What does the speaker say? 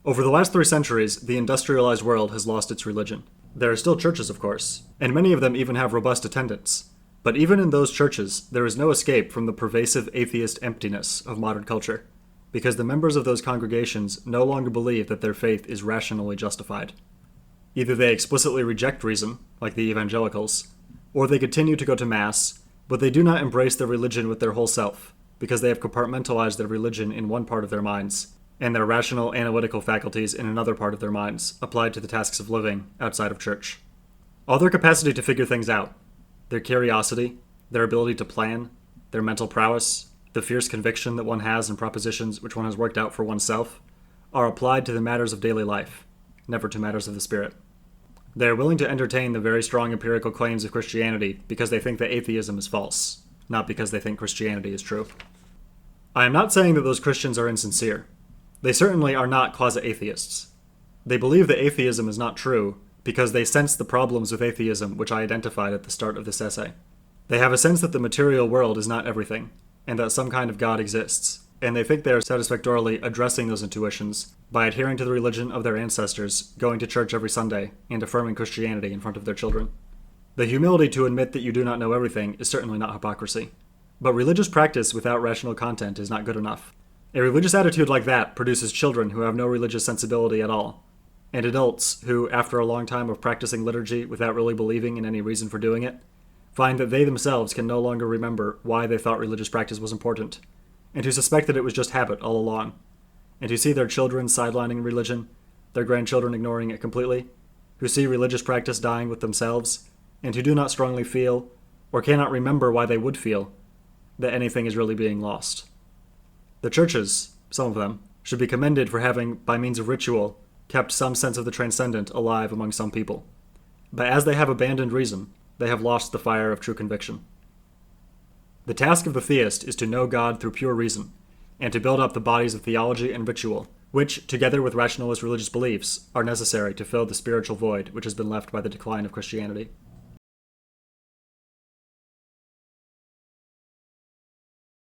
Over the last 3 centuries, the industrialized world has lost its religion. There are still churches, of course, and many of them even have robust attendance. But even in those churches, there is no escape from the pervasive atheist emptiness of modern culture, because the members of those congregations no longer believe that their faith is rationally justified. Either they explicitly reject reason, like the evangelicals, or they continue to go to Mass, but they do not embrace their religion with their whole self, because they have compartmentalized their religion in one part of their minds, and their rational analytical faculties in another part of their minds, applied to the tasks of living outside of church. All their capacity to figure things out, their curiosity, their ability to plan, their mental prowess, the fierce conviction that one has in propositions which one has worked out for oneself, are applied to the matters of daily life, never to matters of the spirit. They are willing to entertain the very strong empirical claims of Christianity because they think that atheism is false, not because they think Christianity is true. I am not saying that those Christians are insincere. They certainly are not closet-atheists. They believe that atheism is not true because they sense the problems with atheism which I identified at the start of this essay. They have a sense that the material world is not everything, and that some kind of God exists, and they think they are satisfactorily addressing those intuitions by adhering to the religion of their ancestors, going to church every Sunday, and affirming Christianity in front of their children. The humility to admit that you do not know everything is certainly not hypocrisy. But religious practice without rational content is not good enough. A religious attitude like that produces children who have no religious sensibility at all, and adults who, after a long time of practicing liturgy without really believing in any reason for doing it, find that they themselves can no longer remember why they thought religious practice was important, and who suspect that it was just habit all along, and who see their children sidelining religion, their grandchildren ignoring it completely, who see religious practice dying with themselves, and who do not strongly feel, or cannot remember why they would feel, that anything is really being lost. The churches, some of them, should be commended for having, by means of ritual, kept some sense of the transcendent alive among some people. But as they have abandoned reason, they have lost the fire of true conviction. The task of the theist is to know God through pure reason, and to build up the bodies of theology and ritual, which, together with rationalist religious beliefs, are necessary to fill the spiritual void which has been left by the decline of Christianity.